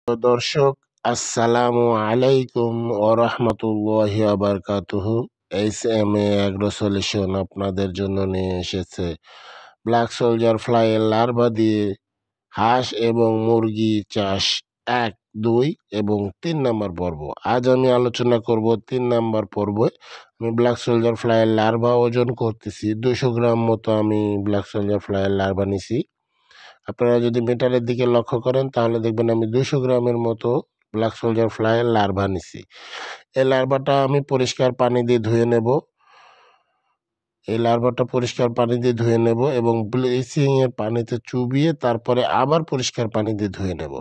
তো দর্শক, আসসালামু আলাইকুম ওয়া রাহমাতুল্লাহি ওয়া বারাকাতুহু। এসএমএ অ্যাগ্রো সলিউশন আপনাদের জন্য নিয়ে এসেছে ব্ল্যাক সোলজার ফ্লাই এর লার্ভা দিয়ে হাঁস এবং মুরগি চাষ ১, ২ এবং ৩ নাম্বার পর্ব। আজ আমি আলোচনা করব ৩ নাম্বার পর্বে। আমি ব্ল্যাক সোলজার ফ্লাই এর লার্ভা ওজন করতেছি ২০০ গ্রাম মতো। আমি ব্ল্যাক সোলজার ফ্লাই এর লার্ভা নিছি। আপনারা যদি মিটারের দিকে লক্ষ্য করেন তাহলে দেখবেন আমি ২০০ গ্রামের মতো ব্ল্যাক সোলজার ফ্লাইয়ের লার্ভা নিছি। এই লার্ভাটা আমি পরিষ্কার পানি দিয়ে ধুয়ে নেব। এবং ব্লিচিংয়ের পানিতে চুবিয়ে তারপরে আবার পরিষ্কার পানি দিয়ে ধুয়ে নেব।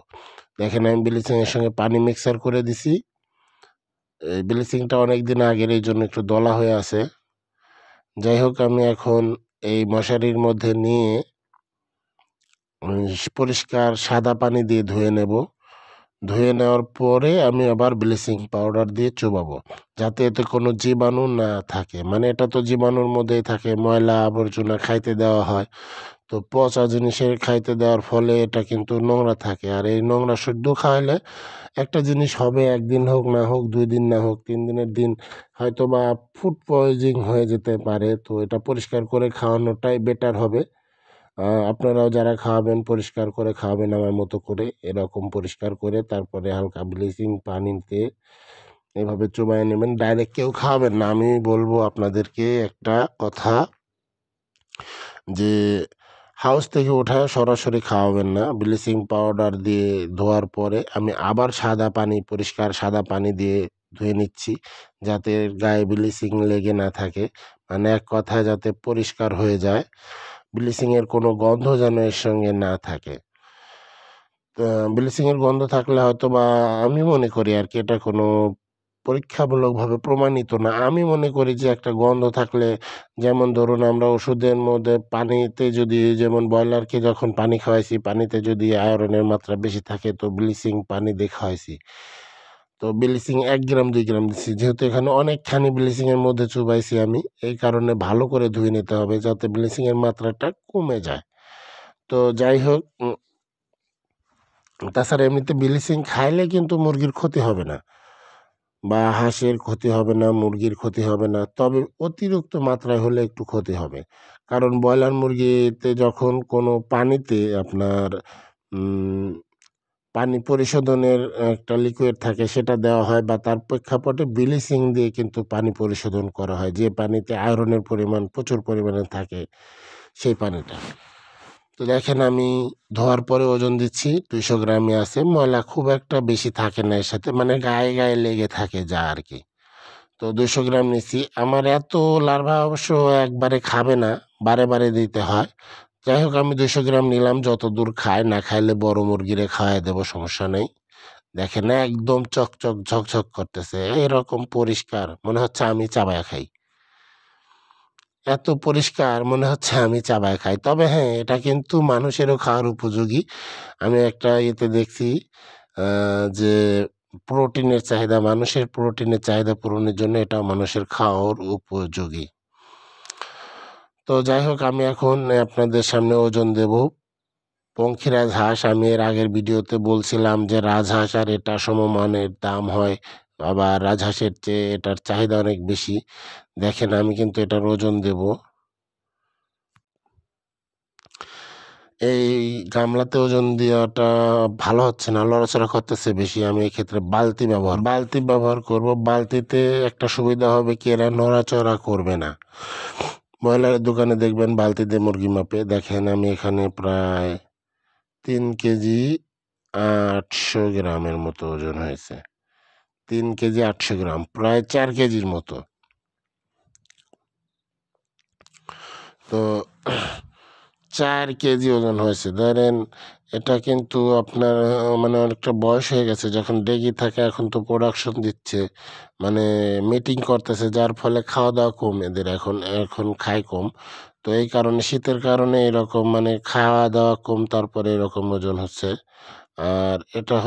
দেখেন আমি ব্লিচিংয়ের সঙ্গে পানি মিক্সার করে দিছি। এই ব্লিচিংটা অনেক দিন আগের, এই জন্য একটু দলা হয়ে আছে। যাই হোক, আমি এখন এই মশারির মধ্যে নিয়ে পরিষ্কার সাদা পানি দিয়ে ধুয়ে নেব। ধুয়ে নেওয়ার পরে আমি আবার ব্লিচিং পাউডার দিয়ে চুবাবো, যাতে এতে কোনো জীবাণু না থাকে। মানে এটা তো জীবাণুর মধ্যেই থাকে, ময়লা আবর্জনা খাইতে দেওয়া হয়, তো পচা জিনিসের খাইতে দেওয়ার ফলে এটা কিন্তু নোংরা থাকে। আর এই নোংরা শুদ্ধ খাওয়ালে একটা জিনিস হবে, একদিন হোক না হোক, 2 দিন না হোক, 3 দিনের দিন হয়তো বা ফুড পয়জনিং হয়ে যেতে পারে। তো এটা পরিষ্কার করে খাওয়ানোটাই বেটার হবে। আপনারাও যারা খাওয়াবেন পরিষ্কার করে খাওয়াবেন আমার মতো করে। এরকম পরিষ্কার করে তারপরে হালকা ব্লিচিং পানিতে এভাবে চুবাই নেবেন। ডাইরেক্ট কেউ খাওয়াবেন না। আমি বলবো আপনাদেরকে একটা কথা, যে হাউস থেকে উঠায় সরাসরি খাওয়াবেন না। ব্লিচিং পাউডার দিয়ে ধোয়ার পরে আমি আবার পরিষ্কার সাদা পানি দিয়ে ধুয়ে নিচ্ছি, যাতে গায়ে ব্লিচিং লেগে না থাকে। মানে এক কথায় যাতে পরিষ্কার হয়ে যায়, ব্লিচিংয়ের কোনো গন্ধ যেন এর সঙ্গে না থাকে। ব্লিচিংয়ের গন্ধ থাকলে হয়তো বা, আমি মনে করি আর কি, এটা কোনো পরীক্ষামূলকভাবে প্রমাণিত না। আমি মনে করি যে একটা গন্ধ থাকলে, যেমন ধরুন আমরা ওষুধের মধ্যে পানিতে যদি, যেমন ব্রয়লারকে যখন পানি খাওয়াইছি, পানিতে যদি আয়রনের মাত্রা বেশি থাকে তো ব্লিচিং পানি দিয়ে খাওয়াইছি, তো ব্লিচিং ১ গ্রাম ২ গ্রাম দিচ্ছি। যেহেতু এখানে অনেকখানি ব্লিচিংয়ের মধ্যে চুবাইছি আমি, এই কারণে ভালো করে ধুয়ে নিতে হবে যাতে ব্লিচিংয়ের মাত্রাটা কমে যায়। তো যাই হোক, তাছাড়া এমনিতে ব্লিচিং খাইলে কিন্তু মুরগির ক্ষতি হবে না, বা হাঁসের ক্ষতি হবে না, মুরগির ক্ষতি হবে না। তবে অতিরিক্ত মাত্রায় হলে একটু ক্ষতি হবে। কারণ ব্রয়লার মুরগিতে যখন কোনো পানিতে আপনার পানি পরিশোধনের একটা লিকুইড থাকে, সেটা দেওয়া হয়, বা তার প্রেক্ষাপটে ব্লিচিং দিয়ে কিন্তু পানি পরিশোধন করা হয়, যে পানিতে আয়রনের পরিমাণ প্রচুর পরিমাণে থাকে সেই পানিটা। তো দেখেন আমি ধোয়ার পরে ওজন দিচ্ছি ২০০ গ্রামই আছে। ময়লা খুব একটা বেশি থাকে না এর সাথে, মানে গায়ে গায়ে লেগে থাকে যা আর কি। তো ২০০ গ্রাম নিচ্ছি। আমার এত লার্ভা অবশ্য একবারে খাবে না, বারে বারে দিতে হয়। যাই হোক, আমি ২০০ গ্রাম নিলাম, যতদূর খায়, না খাইলে বড় মুরগিরে খাওয়াই দেবো, সমস্যা নেই। দেখেন একদম চকচক ঝকঝক করতেছে, এরকম পরিষ্কার মনে হচ্ছে আমি চাবায়া খাই। এত পরিষ্কার মনে হচ্ছে আমি চাবায় খাই। তবে হ্যাঁ, এটা কিন্তু মানুষেরও খাওয়ার উপযোগী। আমি একটা ইয়েতে দেখছি যে মানুষের প্রোটিনের চাহিদা পূরণের জন্য এটা মানুষের খাওয়ার উপযোগী। তো যাই হোক, আমি এখন আপনাদের সামনে ওজন দেব পঙ্খিরাজ হাঁস। আমি এর আগের ভিডিওতে বলছিলাম যে রাজহাঁস আর এটা সমমানের দাম হয়, আবার রাজহাঁসের চেয়ে এটার চাহিদা অনেক বেশি। দেখেন আমি কিন্তু এটার ওজন দেব। এই গামলাতে ওজন দেওয়াটা ভালো হচ্ছে না, লড়াচড়া করতেছে বেশি। আমি এক্ষেত্রে বালতি ব্যবহার করব। বালতিতে একটা সুবিধা হবে কি, এরা নড়াচড়া করবে না। ব্রয়লারের দোকানে দেখবেন বালতিতে মুরগি মাপে। দেখেন আমি এখানে প্রায় 3 কেজি 800 গ্রামের মতো ওজন হয়েছে। 3 কেজি 800 গ্রাম, প্রায় 4 কেজির মতো। তো 4 কেজি ওজন হয়েছে। ধরেন এটা কিন্তু আপনার মানে অনেকটা বয়স হয়ে গেছে, যখন ডেগি থাকে এখন তো প্রোডাকশন দিচ্ছে, মানে মিটিং করতেছে, যার ফলে খাওয়া দাওয়া কম এদের, এখন খায় কম। তো এই কারণে, শীতের কারণে এরকম মানে খাওয়া দাওয়া কম, তারপরে এরকম ওজন হচ্ছে। আর এটা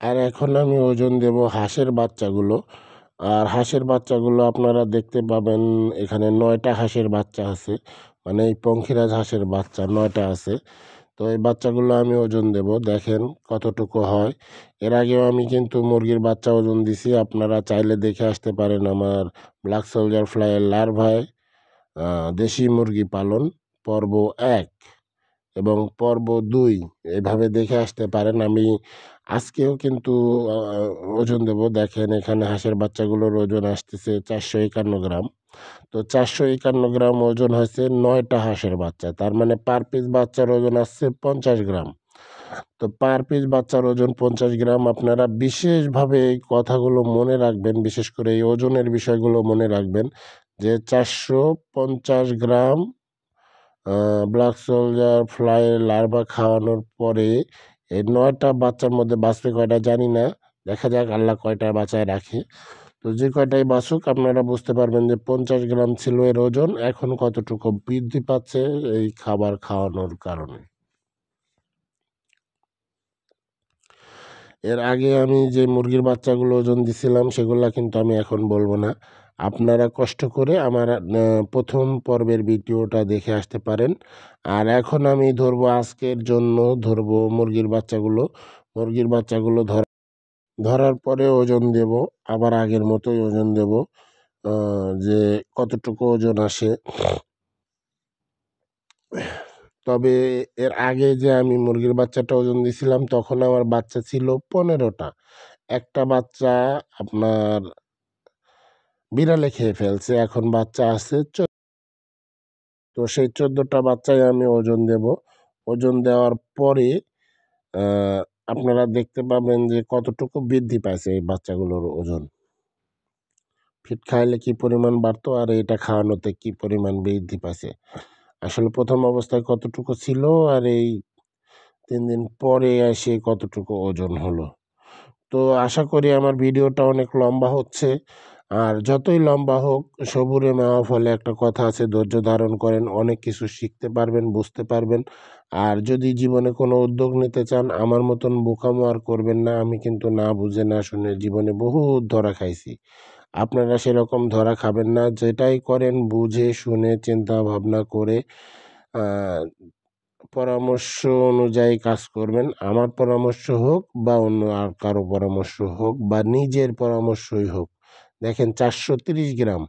আর এখন আমি ওজন দেব হাঁসের বাচ্চাগুলো। আর হাঁসের বাচ্চাগুলো আপনারা দেখতে পাবেন এখানে 9টা হাঁসের বাচ্চা আছে, মানে এই পঙ্খিরাজ হাঁসের বাচ্চা 9টা আছে। তো এই বাচ্চাগুলো আমি ওজন দেব, দেখেন কতটুকু হয়। এর আগেও আমি কিন্তু মুরগির বাচ্চা ওজন দিছি, আপনারা চাইলে দেখে আসতে পারেন আমার ব্ল্যাক সোলজার ফ্লাইয়ের লার্ভায় দেশি মুরগি পালন পর্ব 1 এবং পর্ব 2 এভাবে দেখে আসতে পারেন। আমি আজকেও কিন্তু ওজন দেব। দেখেন এখানে হাঁসের বাচ্চাগুলোর ওজন আসতেছে 451 গ্রাম। তো 451 গ্রাম ওজন হয়েছে 9টা হাঁসের বাচ্চা, তার মানে পার পিস বাচ্চার ওজন আসছে 50 গ্রাম। তো পার পিস বাচ্চার ওজন 50 গ্রাম। আপনারা বিশেষভাবে এই কথাগুলো মনে রাখবেন, বিশেষ করে এই ওজনের বিষয়গুলো মনে রাখবেন যে 450 গ্রাম ব্ল্যাক সোলজার ফ্লাই লার্ভা খাওয়ানোর পরে এই 9টা বাচ্চার মধ্যে বাঁচবে কয়টা জানি না, দেখা যাক আল্লাহ কয়টা বাঁচায় রাখে। তো যে কয়টাই বাঁচুক আপনারা বুঝতে পারবেন যে 50 গ্রাম ছিল এর ওজন, এখন কতটুকু বৃদ্ধি পাচ্ছে এই খাবার খাওয়ানোর কারণে। এর আগে আমি যে মুরগির বাচ্চাগুলো ওজন দিছিলাম সেগুলা কিন্তু আমি এখন বলবো না। আপনারা কষ্ট করে আমার প্রথম পর্বের ভিডিওটা দেখে আসতে পারেন। আর এখন আমি ধরবো, আজকের জন্য ধরবো মুরগির বাচ্চাগুলো। মুরগির বাচ্চাগুলো ধরার পরে ওজন দেব, আবার আগের মতোই ওজন দেব, যে কতটুকু ওজন আসে। তবে এর আগে যে আমি মুরগির বাচ্চাটা ওজন দিছিলাম তখন আমার বাচ্চা ছিল 15টা। একটা বাচ্চা আপনার বিড়ালে খেয়ে ফেলছে, এখন বাচ্চা আছে তো সেই 14টা বাচ্চাই আমি ওজন দেব। ওজন দেওয়ার পরে আপনারা দেখতে পাবেন যে কতটুকু বৃদ্ধি পাইছে এই বাচ্চাগুলোর ওজন। ফিট খাইলে কি পরিমাণ বাড়তো আর এটা খাওয়ানোতে কি পরিমাণ বৃদ্ধি পাইছে। আসলে প্রথম অবস্থায় কতটুকু ছিল আর এই 3 দিন পরে এসে কতটুকু ওজন হলো। তো আশা করি আমার ভিডিওটা অনেক লম্বা হচ্ছে। আর যতই লম্বা হোক, সবুরে মেওয়া ফলে একটা কথা আছে, ধৈর্য ধারণ করেন, অনেক কিছু শিখতে পারবেন, বুঝতে পারবেন। আর যদি জীবনে কোনো উদ্যোগ নিতে চান, আমার মতন বোকামো আর করবেন না। আমি কিন্তু না বুঝে না শুনে জীবনে বহুত ধরা খাইছি। আপনারা সেরকম ধরা খাবেন না, যেটাই করেন বুঝে শুনে চিন্তা ভাবনা করে পরামর্শ অনুযায়ী কাজ করবেন। আমার পরামর্শ হোক বা অন্য আর কারো পরামর্শ হোক বা নিজের পরামর্শই হোক। দেখেন 430 গ্রাম,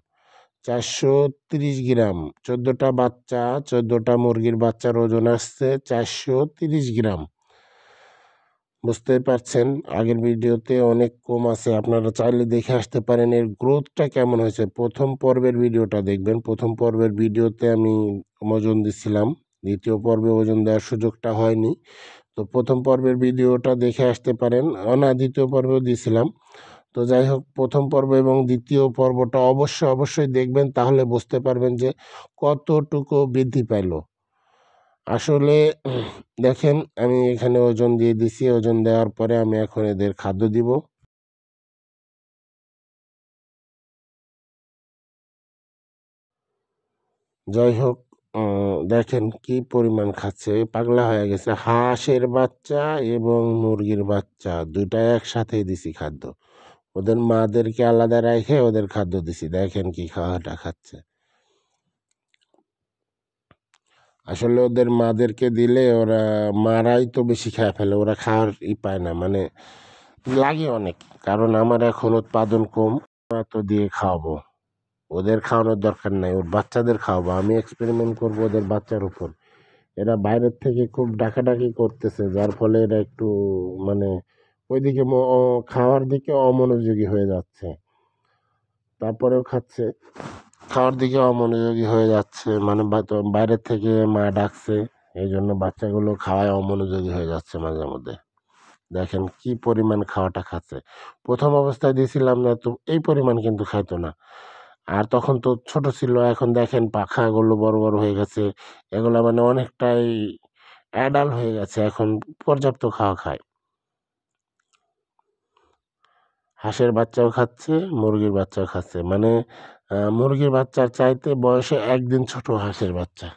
430 গ্রাম, 14টা বাচ্চা, 14টা মুরগির বাচ্চার ওজন আসছে 430 গ্রাম। বুঝতে পারছেন, আগের ভিডিওতে অনেক কম আছে, আপনারা চাইলে দেখে আসতে পারেন এর গ্রোথটা কেমন হয়েছে। প্রথম পর্বের ভিডিওটা দেখবেন, প্রথম পর্বের ভিডিওতে আমি ওজন দিছিলাম, দ্বিতীয় পর্বে ওজন দেওয়ার সুযোগটা হয়নি। তো প্রথম পর্বের ভিডিওটা দেখে আসতে পারেন, না দ্বিতীয় পর্বেও দিয়েছিলাম। তো যাই হোক, প্রথম পর্ব এবং দ্বিতীয় পর্বটা অবশ্যই দেখবেন, তাহলে বুঝতে পারবেন যে কতটুকু বৃদ্ধি পাইল। আসলে দেখেন আমি এখানে ওজন দিয়ে দিছি, ওজন দেওয়ার পরে আমি এখন এদের খাদ্য দিব। যাই হোক, দেখেন কি পরিমাণ খাচ্ছে, পাগলা হয়ে গেছে। হাঁসের বাচ্চা এবং মুরগির বাচ্চা দুইটাই একসাথেই দিছি খাদ্য, ওদের মাদেরকে আলাদা রেখে ওদের খাদ্য দিছি। দেখেন কি খাওয়াটা খাচ্ছে। আসলে ওদের মাদেরকে দিলে ওরা মারাই তো বেশি খেয়ে ফেলে, ওরা খাওয়ার পায় না, মানে লাগে অনেক। কারণ আমার এখন উৎপাদন কম, তো দিয়ে খাওয়াবো, ওদের খাওয়ানোর দরকার নাই, ওর বাচ্চাদের খাওয়াবো। আমি এক্সপেরিমেন্ট করবো ওদের বাচ্চার উপর। এরা বাইরের থেকে খুব ডাকাডাকি করতেছে, যার ফলে এরা একটু মানে ওইদিকে খাওয়ার দিকে অমনোযোগী হয়ে যাচ্ছে। তারপরেও খাচ্ছে, খাওয়ার দিকে অমনোযোগী হয়ে যাচ্ছে, মানে বাইরের থেকে মা ডাকছে, এই জন্য বাচ্চাগুলো খাওয়ায় অমনোযোগী হয়ে যাচ্ছে মাঝে মধ্যে। দেখেন কি পরিমাণ খাওয়াটা খাচ্ছে। প্রথম অবস্থায় দিয়েছিলাম না তো এই পরিমাণ কিন্তু খাইতো না, আর তখন তো ছোট ছিল। এখন দেখেন পাখাগুলো বড় বড় হয়ে গেছে, এগুলো মানে অনেকটাই অ্যাডাল্ট হয়ে গেছে, এখন পর্যাপ্ত খাওয়া খায়। হাঁসের বাচ্চাও খাচ্ছে, মুরগির বাচ্চাও খাচ্ছে, মানে মুরগির বাচ্চার চাইতে বয়সে 1 দিন ছোট হাঁসের বাচ্চা।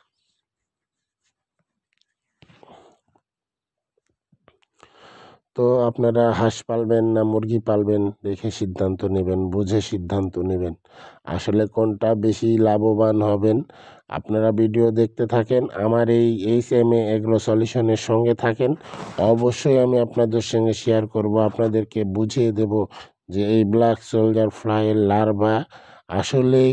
তো আপনারা হাঁস পালবেন না মুরগি পালবেন দেখে সিদ্ধান্ত নেবেন, বুঝে সিদ্ধান্ত নেবেন আসলে কোনটা বেশি লাভবান হবেন। আপনারা ভিডিও দেখতে থাকেন, আমার এই HMA এগ্রো সলিউশনের সঙ্গে থাকেন। অবশ্যই আমি আপনাদের সঙ্গে শেয়ার করব, আপনাদেরকে বুঝিয়ে দেব যে এই ব্ল্যাক সোলজার ফ্লাইয়ের লার্ভা আসলেই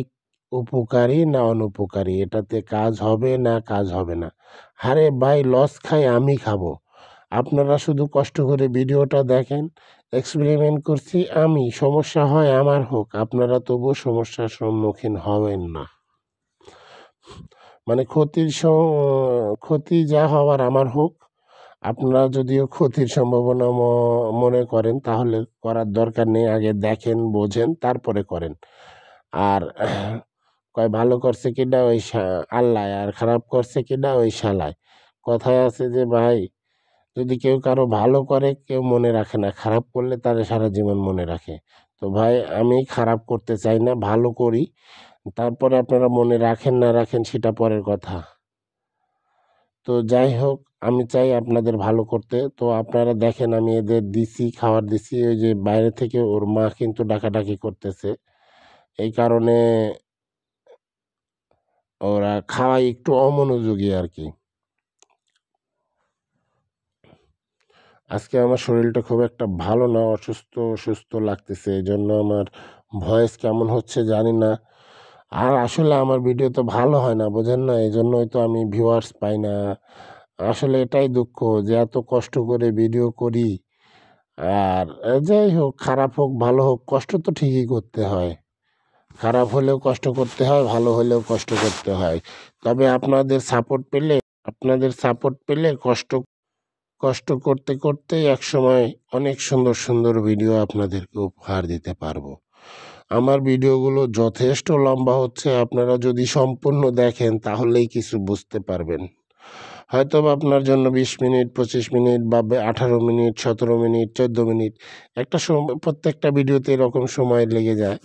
উপকারী না অনুপকারী, এটাতে কাজ হবে না কাজ হবে না। আরে ভাই, লস খাই আমি খাবো, আপনারা শুধু কষ্ট করে ভিডিওটা দেখেন। এক্সপেরিমেন্ট করছি আমি, সমস্যা হয় আমার হোক, আপনারা তবুও সমস্যার সম্মুখীন হবেন না। মানে ক্ষতি যা হওয়ার আমার হোক, আপনারা যদিও ক্ষতির সম্ভাবনা মনে করেন তাহলে করার দরকার নেই, আগে দেখেন বোঝেন তারপরে করেন। আর কয় ভালো করছে কিনা ওই আল্লাহ, আর খারাপ করছে কিনা ওই শালায়। কথায় আছে যে ভাই, যদি কেউ কারো ভালো করে কেউ মনে রাখে না, খারাপ করলে তারা সারা জীবন মনে রাখে। তো ভাই, আমি খারাপ করতে চাই না, ভালো করি, তারপরে আপনারা মনে রাখেন না রাখেন সেটা পরের কথা। তো যাই হোক, আমি চাই আপনাদের ভালো করতে। তো আপনারা দেখেন আমি এদের দিছি, খাবার দিছি, ওই যে বাইরে থেকে ওর মা কিন্তু ডাকাডাকি করতেছে, এই কারণে ওরা খাওয়ায় একটু অমনোযোগী আর কি। আজকে আমার শরীরটা খুব একটা ভালো না, অসুস্থ লাগতেছে, এই জন্য আমার ভয়েস কেমন হচ্ছে জানি না। আর আসলে আমার ভিডিও তো ভালো হয় না, বোঝেন না, এই জন্যই তো আমি ভিউয়ার্স পাই না। আসলে এটাই দুঃখ যে এত কষ্ট করে ভিডিও করি, আর যাই হোক, খারাপ হোক ভালো হোক, কষ্ট তো ঠিকই করতে হয়। খারাপ হলেও কষ্ট করতে হয়, ভালো হলেও কষ্ট করতে হয়। তবে আপনাদের সাপোর্ট পেলে কষ্ট কষ্ট করতে করতে একসময় অনেক সুন্দর সুন্দর ভিডিও আপনাদেরকে উপহার দিতে পারবো। আমার ভিডিওগুলো যথেষ্ট লম্বা হচ্ছে, আপনারা যদি সম্পূর্ণ দেখেন তাহলেই কিছু বুঝতে পারবেন। হয়তো বা আপনার জন্য 20 মিনিট 25 মিনিট বা 18 মিনিট 17 মিনিট 14 মিনিট একটা সময়, প্রত্যেকটা ভিডিওতে এরকম সময় লেগে যায়।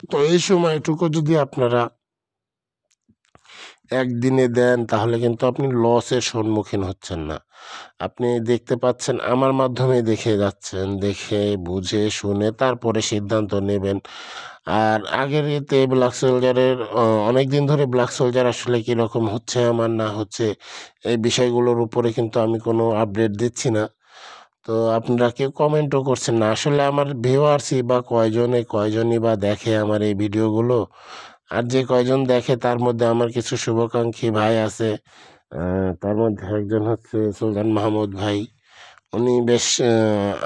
তো এই সময়টুকু যদি আপনারা একদিনে দেন তাহলে কিন্তু আপনি লসের সম্মুখীন হচ্ছেন না। আপনি দেখতে পাচ্ছেন, আমার মাধ্যমে দেখে যাচ্ছেন, দেখে বুঝে শুনে তারপরে সিদ্ধান্ত নেবেন। আর আগের এতে ব্ল্যাক সোলজারের অনেক দিন ধরে ব্ল্যাক সোলজার আসলে কীরকম হচ্ছে আমার না হচ্ছে এই বিষয়গুলোর উপরে কিন্তু আমি কোনো আপডেট দিচ্ছি না। তো আপনারা কেউ কমেন্টও করছেন না। আসলে আমার ভিউয়ার্সই বা কয়জনই বা দেখে আমার এই ভিডিওগুলো। আর যে কয়জন দেখে তার মধ্যে আমার কিছু শুভাকাঙ্ক্ষী ভাই আছে। তার মধ্যে একজন হচ্ছে সুলতান মাহমুদ ভাই। উনি বেশ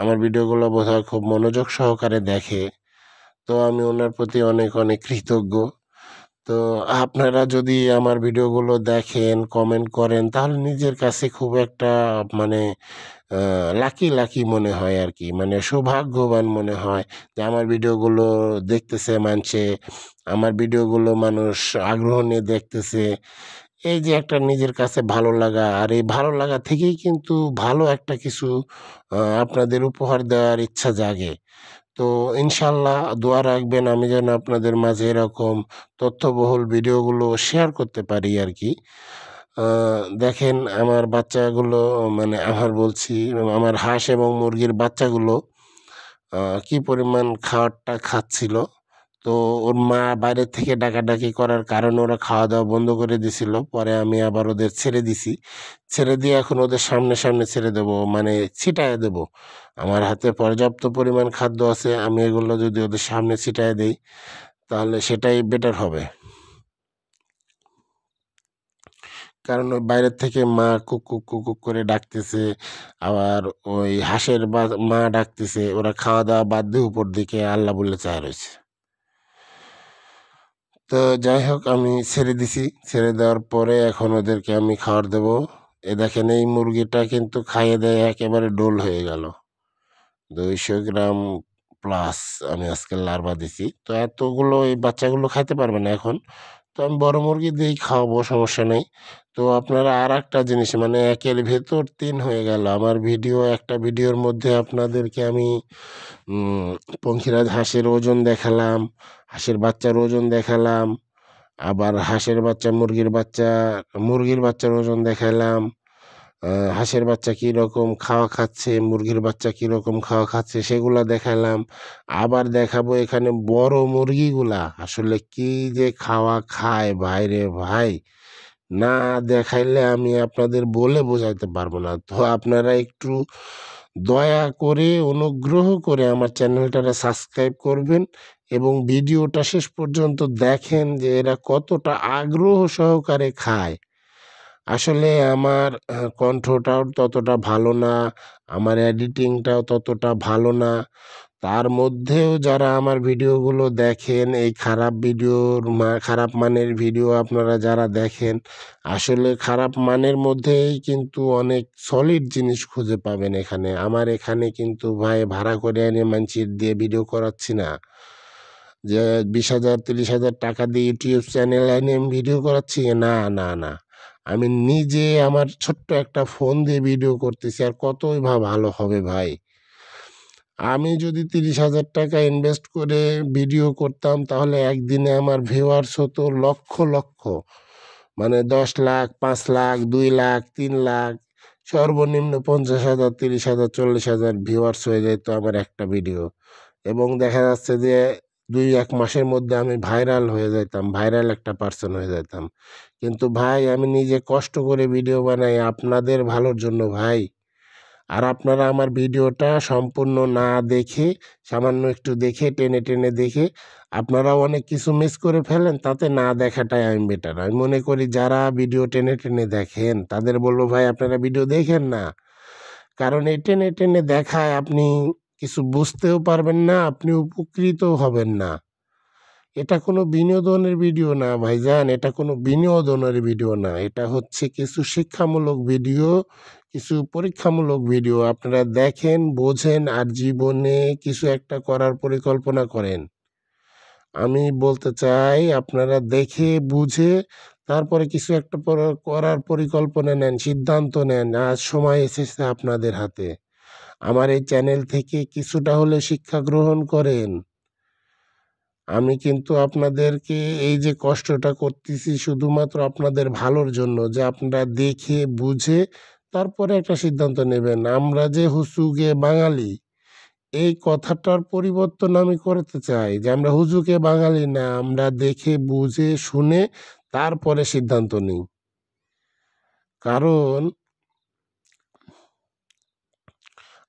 আমার ভিডিওগুলো বোধহয় খুব মনোযোগ সহকারে দেখে। তো আমি ওনার প্রতি অনেক অনেক কৃতজ্ঞ। তো আপনারা যদি আমার ভিডিওগুলো দেখেন, কমেন্ট করেন তাহলে নিজের কাছে খুব একটা মানে লাকি মনে হয় আর কি, মানে সৌভাগ্যবান মনে হয় যে আমার ভিডিওগুলো দেখতেছে মানছে, আমার ভিডিওগুলো মানুষ আগ্রহ নিয়ে দেখতেছে। এই যে একটা নিজের কাছে ভালো লাগা, আর এই ভালো লাগা থেকেই কিন্তু ভালো একটা কিছু আপনাদের উপহার দেওয়ার ইচ্ছা জাগে। তো ইনশাল্লাহ দোয়া রাখবেন আমি যেন আপনাদের মাঝে এরকম তথ্যবহুল ভিডিওগুলো শেয়ার করতে পারি আর কি। দেখেন আমার বাচ্চাগুলো, মানে আমার হাঁস এবং মুরগির বাচ্চাগুলো কি পরিমাণ খাবারটা খাচ্ছিল। তো ওর মা বাইরে থেকে ডাকাডাকি করার কারণে ওরা খাওয়া দাওয়া বন্ধ করে দিছিল। পরে আমি আবার ওদের ছেড়ে দিছি। ছেড়ে দিয়ে এখন ওদের সামনে ছেড়ে দেবো, মানে ছিটায়ে দেবো। আমার হাতে পর্যাপ্ত পরিমাণ খাদ্য আছে, আমি এগুলো যদি ওদের সামনে ছিটায়ে দেই তাহলে সেটাই বেটার হবে। কারণ ওই বাইরের থেকে মা কুকুক কুকুক করে ডাকতেছে, আবার ওই হাঁসের মা ডাকতেছে, ওরা খাওয়া দাওয়া বাদ দিয়ে উপর দিকে আল্লাহ বলে চায় রয়েছে। তো যাই হোক, আমি ছেড়ে দিছি, ছেড়ে দেওয়ার পরে এখন ওদেরকে আমি খাবার দেব। এ দেখেন এই মুরগিটা কিন্তু খাইয়ে দেয় একেবারে ডোল হয়ে গেল। 200 গ্রাম প্লাস আমি আজকে লার্ভা দিছি। তো এতগুলো এই বাচ্চাগুলো খাইতে পারবে না এখন। তো আমি বড় মুরগি দিয়েই খাওয়াবো, সমস্যা নেই। তো আপনারা আরেকটা জিনিস, মানে ১ এর ভেতর ৩ হয়ে গেল। আমার একটা ভিডিওর মধ্যে আপনাদেরকে আমি পঙ্খিরাজ হাঁসের ওজন দেখালাম, হাঁসের বাচ্চার ওজন দেখালাম, আবার হাঁসের বাচ্চা, মুরগির বাচ্চার ওজন দেখালাম। হাঁসের বাচ্চা কীরকম খাওয়া খাচ্ছে, মুরগির বাচ্চা কীরকম খাওয়া খাচ্ছে সেগুলা দেখালাম। আবার দেখাবো এখানে বড় মুরগিগুলা আসলে কি যে খাওয়া খায় ভাই রে ভাই! না দেখাইলে আমি আপনাদের বলে বোঝাইতে পারবো না। তো আপনারা একটু দয়া করে অনুগ্রহ করে আমার চ্যানেলটারে সাবস্ক্রাইব করবেন এবং ভিডিওটা শেষ পর্যন্ত দেখেন যে এরা কতটা আগ্রহ সহকারে খায়। আসলে আমার কণ্ঠটাও ততটা ভালো না, আমার এডিটিংটাও ততটা ভালো না। তার মধ্যেও যারা আমার ভিডিওগুলো দেখেন, এই খারাপ মানের ভিডিও আপনারা যারা দেখেন, আসলে খারাপ মানের মধ্যেই কিন্তু অনেক সলিড জিনিস খুঁজে পাবেন এখানে। আমার এখানে কিন্তু ভাই ভাড়া করে এনে মানচির দিয়ে ভিডিও করাচ্ছি না। যে ২০,০০০, ৩০,০০০ টাকা দিয়ে ইউটিউব চ্যানেল এনে আমি ভিডিও করাচ্ছি। না, না, না। আমি নিজে আমার ছোট্ট একটা ফোন দিয়ে ভিডিও করতেছি আর কতই ভালো হবে ভাই। আমি যদি ৩০,০০০ টাকা ইনভেস্ট করে ভিডিও করতাম তাহলে একদিনে আমার ভিউয়ার্স হতো লক্ষ, লক্ষ। মানে ১০ লাখ, ৫ লাখ, ২ লাখ, ৩ লাখ, সর্বনিম্ন ৫০,০০০, ৩০,০০০, ৪০,০০০ ভিউয়ার্স হয়ে যেত আমার একটা ভিডিও। এবং দেখা যাচ্ছে যে ২-১ মাসের মধ্যে আমি ভাইরাল হয়ে যাইতাম, ভাইরাল একটা পারসন হয়ে যাইতাম। কিন্তু ভাই আমি নিজে কষ্ট করে ভিডিও বানাই আপনাদের ভালোর জন্য ভাই। আর আপনারা আমার ভিডিওটা সম্পূর্ণ না দেখে, সামান্য একটু দেখে, টেনে, টেনে দেখে আপনারাও অনেক কিছু মিস করে ফেলেন। তাতে না দেখাটাই আমি বেটার। আমি মনে করি যারা ভিডিও টেনে, টেনে দেখেন তাদের বলব, ভাই আপনারা ভিডিও দেখেন না। কারণ এই টেনে, টেনে দেখায় আপনি কিছু বুঝতেও পারবেন না, আপনি উপকৃতও হবেন না। এটা কোনো বিনোদনের ভিডিও না ভাইজান, এটা কোনো বিনোদনের ভিডিও না। এটা হচ্ছে কিছু শিক্ষামূলক ভিডিও, কিছু পরীক্ষামূলক ভিডিও। আপনারা দেখেন, বোঝেন আর জীবনে কিছু একটা করার পরিকল্পনা করেন। আমি বলতে চাই আপনারা দেখে বুঝে তারপরে কিছু একটা করার পরিকল্পনা নেন, সিদ্ধান্ত নেন। আজ সময় এসেছে আপনাদের হাতে। আমার এই চ্যানেল থেকে কিছুটা হলে শিক্ষা গ্রহণ করেন। আমি কিন্তু আপনাদেরকে এই যে কষ্টটা করতেছি শুধুমাত্র আপনাদের ভালোর জন্য, যে আপনারা দেখে বুঝে তারপরে একটা সিদ্ধান্ত নেবেন। আমরা যে হুজুগে বাঙালি, এই কথাটার পরিবর্তন আমি করতে চাই যে আমরা হুজুগে বাঙালি না, আমরা দেখে বুঝে শুনে তারপরে সিদ্ধান্ত নিই। কারণ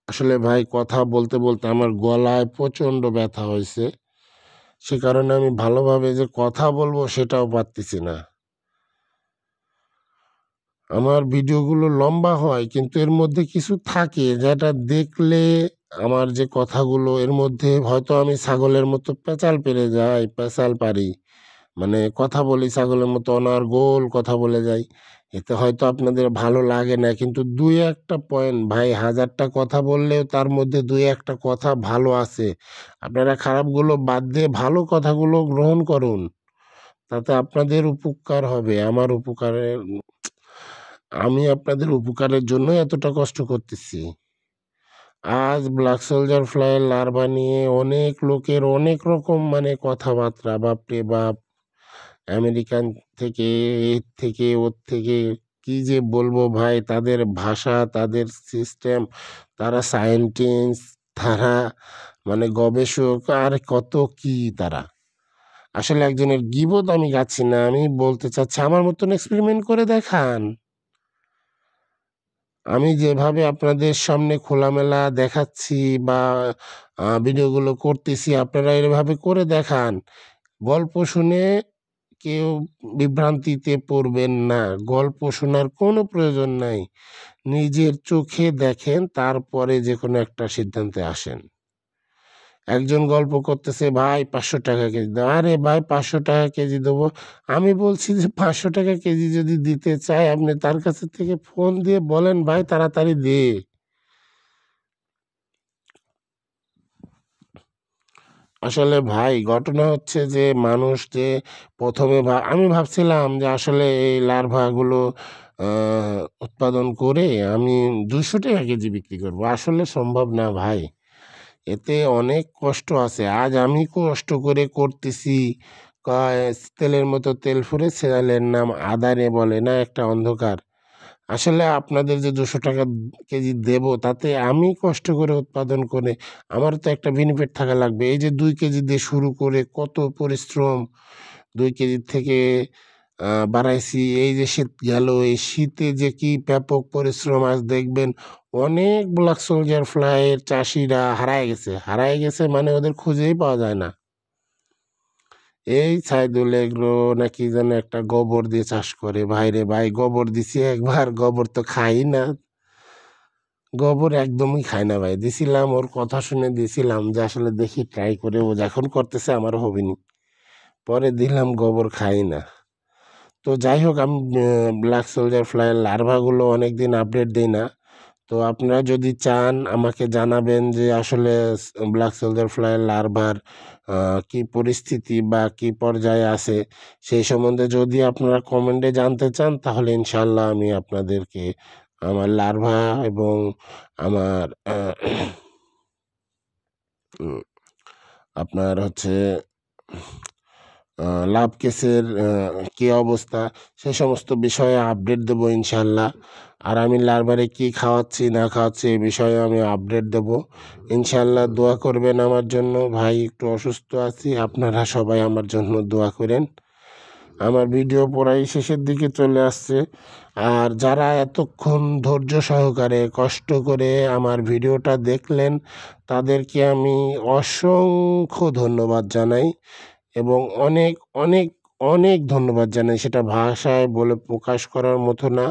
আসলে ভাই কথা বলতে, বলতে আমার গলায় প্রচণ্ড ব্যথা হয়েছে। সে কারণে আমি ভালোভাবে যে কথা বলবো সেটাও পারতেছি না। আমার ভিডিওগুলো লম্বা হয় কিন্তু এর মধ্যে কিছু থাকে যেটা দেখলে আমার যে কথাগুলো এর মধ্যে হয়তো আমি ছাগলের মতো পেঁচাল পেরে যাই, পেঁচাল পারি। মানে কথা বলি ছাগলের মতো অনর্গল কথা বলে যাই। এতে হয়তো আপনাদের ভালো লাগে না কিন্তু ২-১টা পয়েন্ট ভাই, ১০০০টা কথা বললেও তার মধ্যে ২-১টা কথা ভালো আছে। আপনারা খারাপগুলো বাদ দিয়ে ভালো কথাগুলো গ্রহণ করুন। তাতে আপনাদের উপকার হবে। আমি আপনাদের উপকারের জন্যই এতটা কষ্ট করতেছি। আজ ব্ল্যাক সোলজার ফ্লাইয়ের লার্ভা নিয়ে অনেক লোকের অনেক রকম মানে কথাবার্তা, বাপরে বাপ! আমেরিকান থেকে, এর থেকে, ওর থেকে কি যে বলবো ভাই, তাদের ভাষা, তাদের সিস্টেম, তারা সায়েন্টিস্ট, তারা মানে গবেষক আর কত কি তারা। আসলে একজনের গীবত আমি গাচ্ছি না। আমি বলতে চাচ্ছি আমার মতন এক্সপেরিমেন্ট করে দেখান। আমি যেভাবে আপনাদের সামনে খোলামেলা দেখাচ্ছি বা ভিডিওগুলো করতেছি আপনারা এভাবে করে দেখান। গল্প শুনে কেউ বিভ্রান্তিতে পড়বেন না। গল্প শোনার কোনো প্রয়োজন নাই। নিজের চোখে দেখেন তারপরে যেকোনো একটা সিদ্ধান্তে আসেন। একজন গল্প করতেছে, ভাই ৳৫০০ কেজি দাও। আরে ভাই ৳৫০০ কেজি দেবো। আমি বলছি যে ৳৫০০ কেজি যদি দিতে চায় আপনি তার কাছে থেকে ফোন দিয়ে বলেন, ভাই তাড়াতাড়ি দে। আসলে ভাই ঘটনা হচ্ছে যে মানুষ যে ১ম এ আমি ভাবছিলাম যে আসলে এই লার্ভাগুলো আ উৎপাদন করে আমি ৳২০০ কেজি বিক্রি করব। আসলে সম্ভব না ভাই। এতে অনেক কষ্ট আছে। আজ আমি কষ্ট করে করতেছি। কয় তেলের মতো তেল ফুরে সেরালের নাম আদারে বলে না একটা অন্ধকার। আসলে আপনাদের যে 200 টাকা কেজি দেব তাতে আমি কষ্ট করে উৎপাদন করে আমার তো একটা বেনিফিট থাকা লাগবে। এই যে 2 কেজি দিয়ে শুরু করে কত পরিশ্রম 2 কেজি থেকে বাড়াইছি। এই যে শীত গেল, এই শীতে যে কি ব্যাপক পরিশ্রম আজ দেখবেন অনেক ব্ল্যাক সোলজার ফ্লাই এর চাষীরা হারায় গেছে মানে ওদের খুঁজেই পাওয়া যায় না। এই সাইদুল এগ্রো না কি যেন একটা গোবর দিয়ে চাষ করে। ভাইরে ভাই গোবর দিছি একবার, গোবর তো খাই না। গোবর একদমই খাই না ভাই। দিছিলাম ওর কথা শুনে দিছিলাম যে আসলে দেখি ট্রাই করে ও যখন করতেছে আমারও হবেনি। পরে দিলাম গোবর খাই না। তো যাই হোক আমি ব্ল্যাক সোলজার ফ্লাইয়ের লার্ভাগুলো অনেকদিন আপডেট দেই না। তো আপনারা যদি চান আমাকে জানাবেন যে আসলে ব্ল্যাক সোলজার ফ্লাইয়ের লার্ভার কি পরিস্থিতি বা কি পর্যায়ে আছে সেই সম্বন্ধে যদি আপনারা কমেন্টে জানতে চান তাহলে ইনশাল্লাহ আমি আপনাদেরকে আমার লার্ভা এবং আমার আপনার হচ্ছে লাভ কেসের কি অবস্থা সে সমস্ত বিষয়ে আপডেট দেবো ইনশাল্লাহ। আর আমি লার্ভারে কি খাওয়াচ্ছি না খাওয়াচ্ছি এই বিষয়ে আমি আপডেট দেব ইনশাল্লাহ। দোয়া করবেন আমার জন্য। ভাই একটু অসুস্থ আছি, আপনারা সবাই আমার জন্য দোয়া করেন। আমার ভিডিও প্রায় শেষের দিকে চলে আসছে। আর যারা এতক্ষণ ধৈর্য সহকারে কষ্ট করে আমার ভিডিওটা দেখলেন তাদেরকে আমি অসংখ্য ধন্যবাদ জানাই এবং অনেক, অনেক, অনেক ধন্যবাদ জানাই। সেটা ভাষায় বলে প্রকাশ করার মতো না।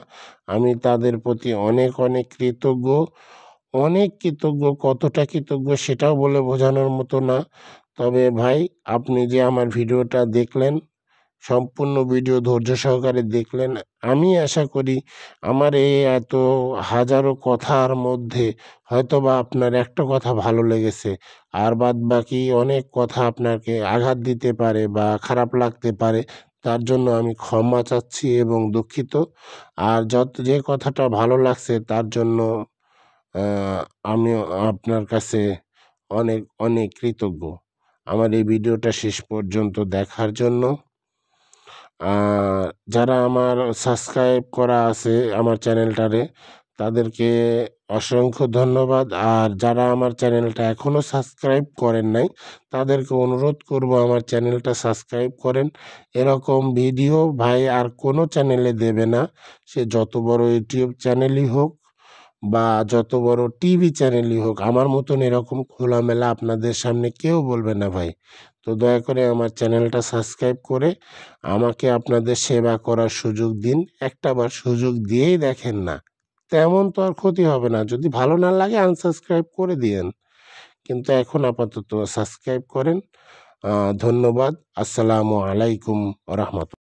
আমি তাদের প্রতি অনেক, অনেক কৃতজ্ঞ। অনেক কৃতজ্ঞ, কতটা কৃতজ্ঞ সেটাও বলে বোঝানোর মতো না। তবে ভাই আপনি যে আমার ভিডিওটা দেখলেন, সম্পূর্ণ ভিডিও ধৈর্য সহকারে দেখলেন। আমি আশা করি আমার এই এত হাজারো কথার মধ্যে হয়তোবা আপনার একটা কথা ভালো লেগেছে। আর বাদবাকি অনেক কথা আপনাকে আঘাত দিতে পারে বা খারাপ লাগতে পারে। তার জন্য আমি ক্ষমা চাচ্ছি এবং দুঃখিত। আর যে কথাটা ভালো লাগছে তার জন্য আ আমিও আপনার কাছে অনেক, অনেক কৃতজ্ঞ। আমার এই ভিডিওটা শেষ পর্যন্ত দেখার জন্য। আ যারা আমার সাবস্ক্রাইব করা আছে আমার চ্যানেলটারে তাদেরকে অসংখ্য ধন্যবাদ। আর যারা আমার চ্যানেলটা এখনও সাবস্ক্রাইব করেন নাই তাদেরকে অনুরোধ করব আমার চ্যানেলটা সাবস্ক্রাইব করেন। এরকম ভিডিও ভাই আর কোনো চ্যানেলে দেবে না। সে যত বড় ইউটিউব চ্যানেলই হোক বা যত বড় টিভি চ্যানেলই হোক আমার মতন এরকম খোলামেলা আপনাদের সামনে কেউ বলবে না ভাই। তো দয়া করে আমার চ্যানেলটা সাবস্ক্রাইব করে আমাকে আপনাদের সেবা করার সুযোগ দিন। একটাবার সুযোগ দিয়েই দেখেন না। তেমন তো আর ক্ষতি হবে না। যদি ভালো না লাগে আনসাবস্ক্রাইব করে দিয়েন। কিন্তু এখন আপাতত সাবস্ক্রাইব করেন। ধন্যবাদ। আসসালামু আলাইকুম ওয়া রাহমাতুল্লাহ।